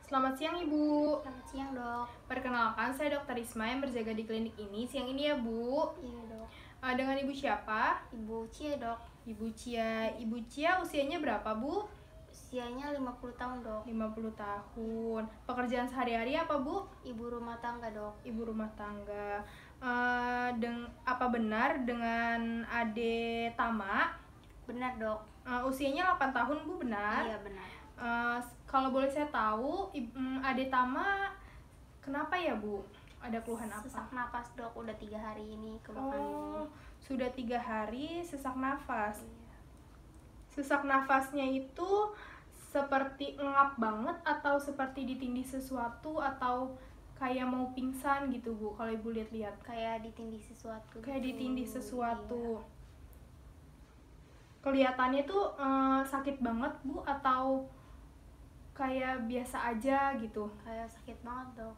Selamat siang Ibu. Selamat siang, Dok. Perkenalkan, saya Dr. Risma yang berjaga di klinik ini siang ini ya Bu. Iya, Dok. Dengan Ibu siapa? Ibu Cie, Dok. Ibu Cia. Ibu Cia usianya berapa Bu? Usianya 50 tahun, Dok. 50 tahun. Pekerjaan sehari-hari apa Bu? Ibu rumah tangga, Dok. Ibu rumah tangga. Apa benar dengan Ade Tama? Benar, Dok. Usianya 8 tahun Bu, benar? Iya, benar. Kalau boleh saya tahu, Ade Tama kenapa ya Bu? Ada keluhan apa? Sesak napas, Dok. Udah 3 hari ini keluhan ini. Sudah 3 hari sesak nafas. Iya. Sesak nafasnya itu seperti ngap banget atau seperti ditindih sesuatu atau kayak mau pingsan gitu Bu, kalau Ibu lihat-lihat. Kayak ditindih sesuatu. Kayak gitu. ditindih sesuatu. Iya. Kelihatannya tuh sakit banget Bu atau kayak biasa aja gitu? Kayak sakit banget, Dok.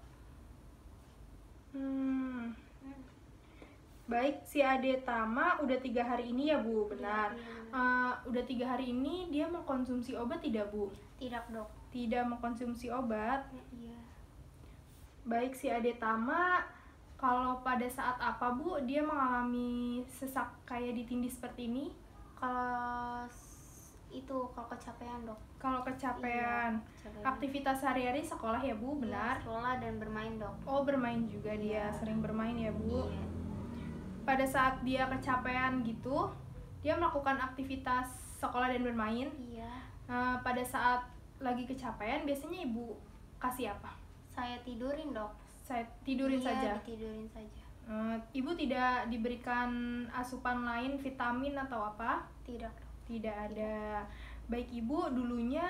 Baik, si Ade Tama udah 3 hari ini ya Bu, benar? Iya. Udah 3 hari ini dia mengkonsumsi obat tidak Bu? Tidak, Dok. Tidak mengkonsumsi obat. Iya. Baik, si Ade Tama kalau pada saat apa Bu dia mengalami sesak kayak ditindih seperti ini? Kalau kecapean, Dok. Kalau kecapean. Iya, kecapean. Aktivitas sehari-hari sekolah ya Bu, benar? Iya, sekolah dan bermain, Dok. Oh, bermain juga dia, Iya. sering bermain ya Bu. Iya. Pada saat dia kecapean gitu, dia melakukan aktivitas sekolah dan bermain. Iya. Pada saat lagi kecapean, biasanya Ibu kasih apa? Saya tidurin, Dok. Saya tidurin Iya, saja. ditidurin saja. Ibu tidak diberikan asupan lain, vitamin atau apa? Tidak, Dok. Tidak ada. Baik Ibu, dulunya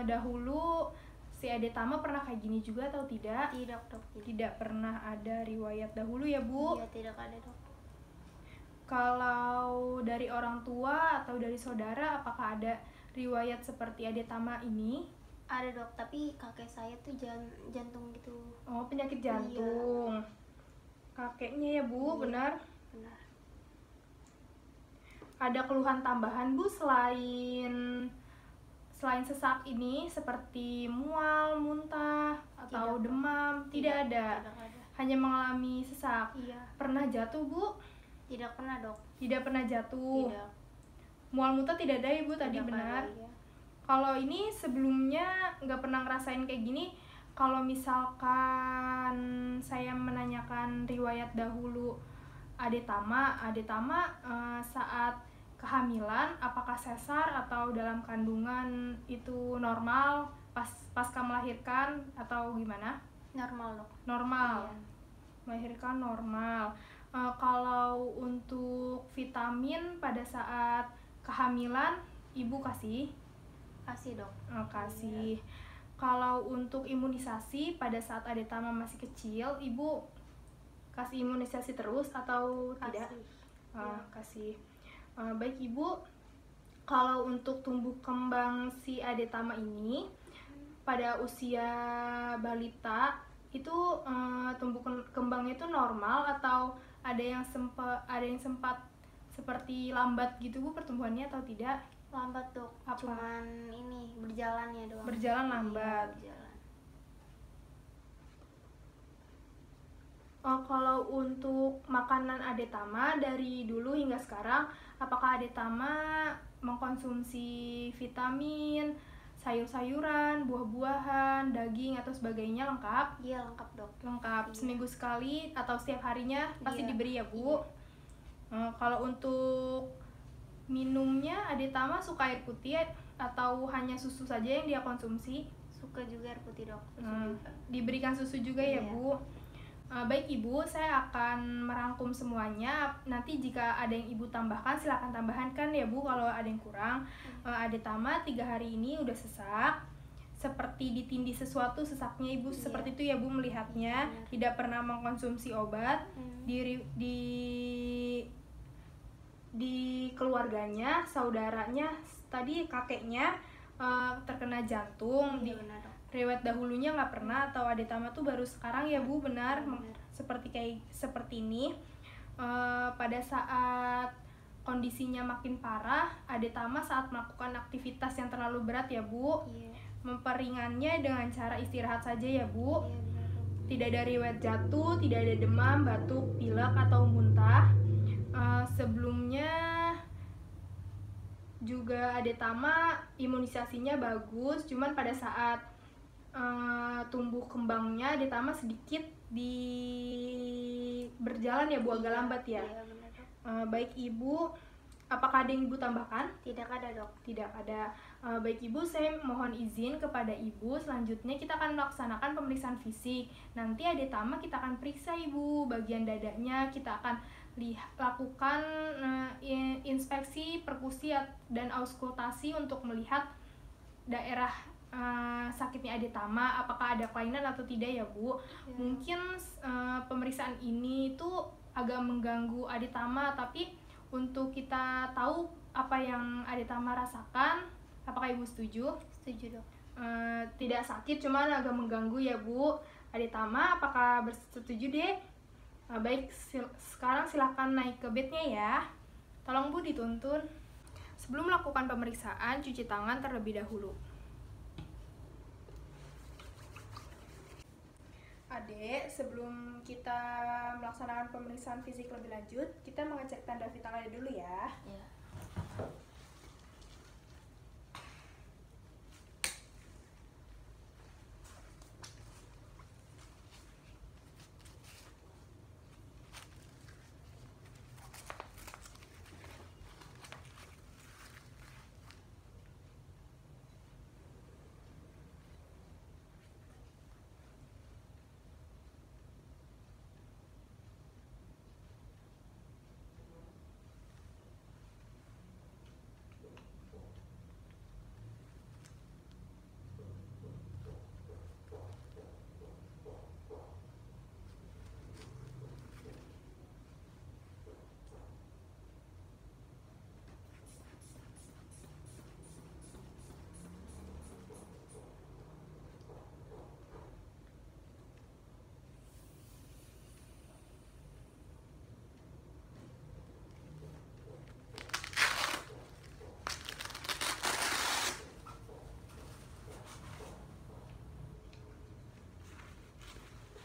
dahulu si Ade Tama pernah kayak gini juga atau tidak? Tidak, Dok. Tidak pernah ada riwayat dahulu ya Bu? Iya, tidak ada, Dok. Kalau dari orang tua atau dari saudara, apakah ada riwayat seperti Ade Tama ini? Ada, Dok, tapi kakek saya tuh jantung gitu. Oh, penyakit jantung. Kakeknya ya Bu, Iya. benar? Benar. Ada keluhan tambahan Bu selain sesak ini seperti mual, muntah, atau Tidak, demam? Tidak ada. Tidak ada. Hanya mengalami sesak. Iya. Pernah jatuh Bu? Tidak pernah, Dok. Tidak pernah jatuh. Tidak. Mual, muntah tidak ada Ibu tadi, Tidak benar? ada, iya. Kalau ini sebelumnya nggak pernah ngerasain kayak gini. Kalau misalkan saya menanyakan riwayat dahulu Ade Tama saat kehamilan apakah sesar atau dalam kandungan itu normal pasca melahirkan atau gimana? Normal, Dok. Normal. Iya. Melahirkan normal. Kalau untuk vitamin pada saat kehamilan Ibu kasih? Kasih, Dok. Kasih. Kalau untuk imunisasi pada saat Ade Tama masih kecil, Ibu kasih imunisasi terus atau tidak? Kasih. Baik Ibu, kalau untuk tumbuh kembang si Ade Tama ini pada usia balita itu tumbuh kembangnya itu normal atau ada yang sempat seperti lambat gitu Bu pertumbuhannya atau tidak? Lambat, Dok. Apa? Cuman ini berjalannya doang. Berjalan lambat. Iya, berjalan. Kalau untuk makanan Ade Tama dari dulu hingga sekarang, apakah Ade Tama mengkonsumsi vitamin, sayur-sayuran, buah-buahan, daging atau sebagainya lengkap? Iya, lengkap, Dok. Lengkap. Iya. Seminggu sekali atau setiap harinya pasti Iya. diberi ya Bu? Kalau untuk minumnya Ade Tama suka air putih atau hanya susu saja yang dia konsumsi? Suka juga air putih, Dok. Susu juga. Diberikan susu juga ya Iya. Bu? Baik Ibu, saya akan merangkum semuanya. Nanti jika ada yang Ibu tambahkan, silakan tambahkan ya Bu kalau ada yang kurang. Ade Tama 3 hari ini udah sesak, seperti ditindih sesuatu sesaknya Ibu. Iya. Seperti itu ya Bu melihatnya. Iya. Tidak pernah mengkonsumsi obat. Di keluarganya, saudaranya, tadi kakeknya terkena jantung. Iya, benar, Dok. Riwayat dahulunya nggak pernah atau Ade Tama tuh baru sekarang ya Bu, benar? Benar. Seperti ini. Pada saat kondisinya makin parah, Ade Tama saat melakukan aktivitas yang terlalu berat ya Bu, Iya. memperingannya dengan cara istirahat saja ya Bu. Iya, benar, Bu. Tidak ada riwayat jatuh, tidak ada demam, batuk, pilek atau muntah. Sebelumnya juga adetama imunisasinya bagus, cuman pada saat tumbuh kembangnya adetama sedikit berjalan ya Bu, agak lambat ya. Iya, benar, Dok. Baik Ibu, apakah ada yang Ibu tambahkan? Tidak ada, Dok. Tidak ada. Baik Ibu, saya mohon izin kepada Ibu. Selanjutnya kita akan melaksanakan pemeriksaan fisik. Nanti adetama kita akan periksa Ibu bagian dadanya. Kita akan lakukan inspeksi perkusi dan auskultasi untuk melihat daerah sakitnya adetama, apakah ada kelainan atau tidak ya Bu. Ya. Mungkin pemeriksaan ini tuh agak mengganggu adetama, tapi untuk kita tahu apa yang adetama rasakan, apakah Ibu setuju? Setuju, Dok. Tidak sakit, cuman agak mengganggu ya Bu. Adetama, apakah bersetuju Dek? Baik, sekarang silakan naik ke bednya ya. Tolong Bu dituntun. Sebelum melakukan pemeriksaan, cuci tangan terlebih dahulu. Adek, sebelum kita melaksanakan pemeriksaan fisik lebih lanjut, kita mengecek tanda vitalnya dulu ya. Iya.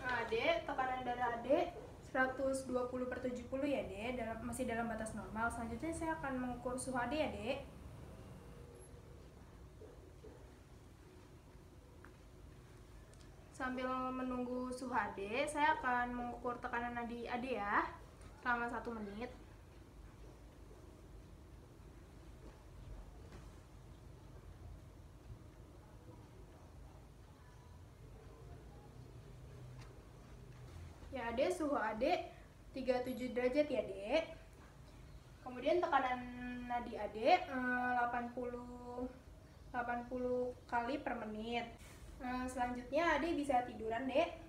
Adek, tekanan darah Adek 120/70 ya Dek, masih dalam batas normal. Selanjutnya saya akan mengukur suhu Adek ya Dek. Sambil menunggu suhu Adek, saya akan mengukur tekanan nadi Adek ya selama 1 menit. Ya Adek, suhu Adek 37 derajat ya Dek. Kemudian tekanan nadi Adek 80 kali per menit. Selanjutnya Adek bisa tiduran Dek.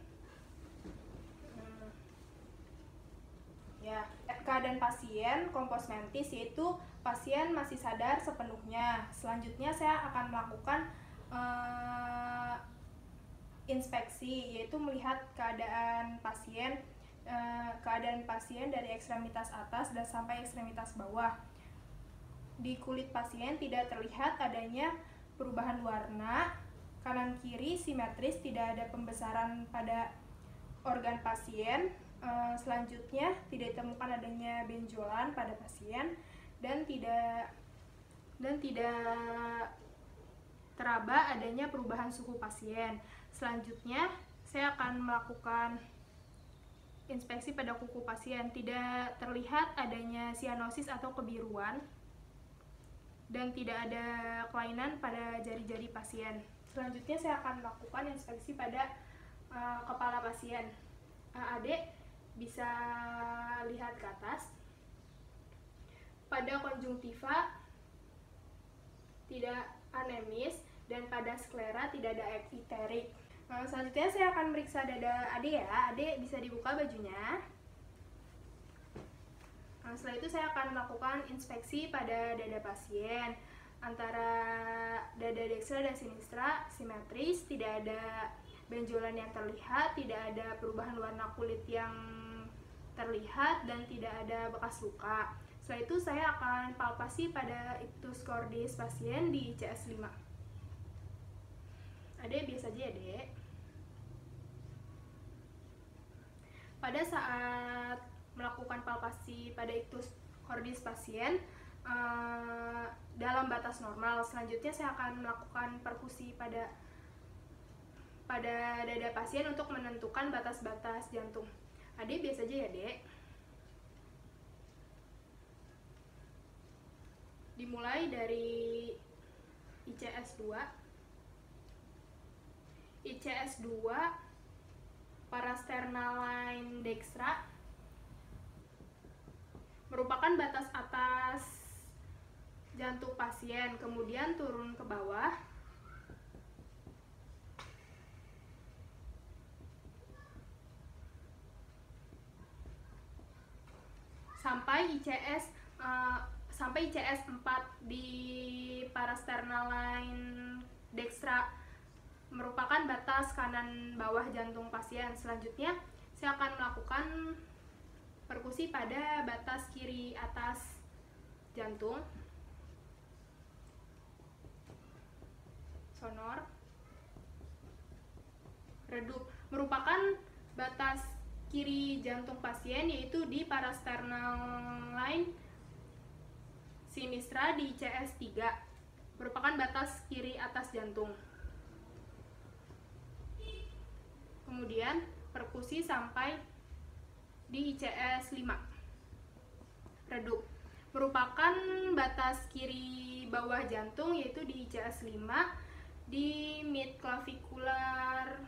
Ya, keadaan pasien kompos mentis, yaitu pasien masih sadar sepenuhnya. Selanjutnya saya akan melakukan inspeksi, yaitu melihat keadaan pasien dari ekstremitas atas dan sampai ekstremitas bawah. Di kulit pasien tidak terlihat adanya perubahan warna, kanan kiri simetris, tidak ada pembesaran pada organ pasien. Selanjutnya tidak ditemukan adanya benjolan pada pasien dan tidak teraba adanya perubahan suhu pasien. Selanjutnya saya akan melakukan inspeksi pada kuku pasien. Tidak terlihat adanya sianosis atau kebiruan dan tidak ada kelainan pada jari-jari pasien. Selanjutnya saya akan melakukan inspeksi pada kepala pasien. Adek bisa lihat ke atas. Pada konjungtiva tidak anemis dan pada sklera tidak ada ekviterik. Selanjutnya saya akan meriksa dada Adek ya. Adek bisa dibuka bajunya. Setelah itu saya akan melakukan inspeksi pada dada pasien. Antara dada dekstra dan sinistra simetris, tidak ada benjolan yang terlihat, tidak ada perubahan warna kulit yang terlihat, dan tidak ada bekas luka. Setelah itu saya akan palpasi pada ictus cordis pasien di ICS 5. pada saat melakukan palpasi pada ictus cordis pasien dalam batas normal. Selanjutnya saya akan melakukan perkusi pada dada pasien untuk menentukan batas-batas jantung. Adek biasa aja ya, Dek. Dimulai dari ICS 2. ICS 2 parasternal line dextra merupakan batas atas jantung pasien, kemudian turun ke bawah sampai ICS 4 di parasternal line dextra merupakan batas kanan bawah jantung pasien. Selanjutnya saya akan melakukan perkusi pada batas kiri atas jantung. Sonor. Redup merupakan batas kiri jantung pasien, yaitu di parasternal line sinistra di ICS 3, merupakan batas kiri atas jantung. Kemudian perkusi sampai di ICS 5. Redup merupakan batas kiri bawah jantung, yaitu di ICS 5 di midclavicular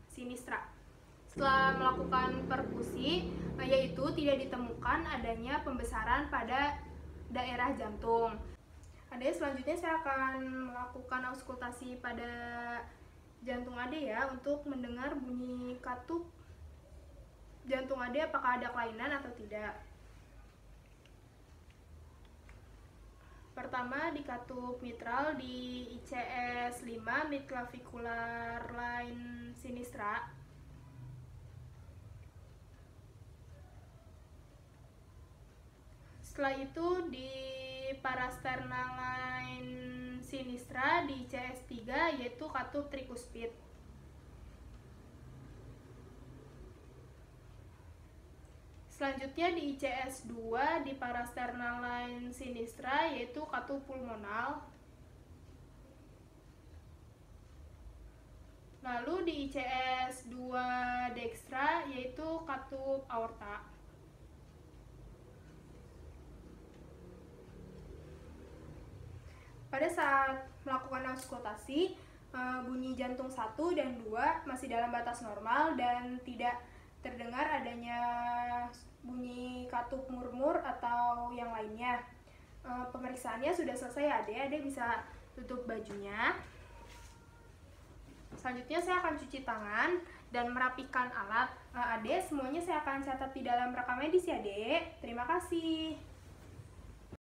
sinistra. Setelah melakukan perkusi, yaitu tidak ditemukan adanya pembesaran pada daerah jantung. Selanjutnya saya akan melakukan auskultasi pada jantung Ade ya, untuk mendengar bunyi katup jantung Ade apakah ada kelainan atau tidak. Pertama di katup mitral di ICS 5 midclavicular line sinistra. Setelah itu di parasternal line sinistra di ICS 3, yaitu katup trikuspid. Selanjutnya di ICS 2 di parasternal line sinistra, yaitu katup pulmonal. Lalu di ICS 2 dextra, yaitu katup aorta. Pada saat melakukan auskultasi, bunyi jantung 1 dan 2 masih dalam batas normal dan tidak terdengar adanya bunyi katup murmur atau yang lainnya. Pemeriksaannya sudah selesai, Ade bisa tutup bajunya. Selanjutnya saya akan cuci tangan dan merapikan alat. Ade, semuanya saya akan catat di dalam rekam medis ya, Dek. Terima kasih.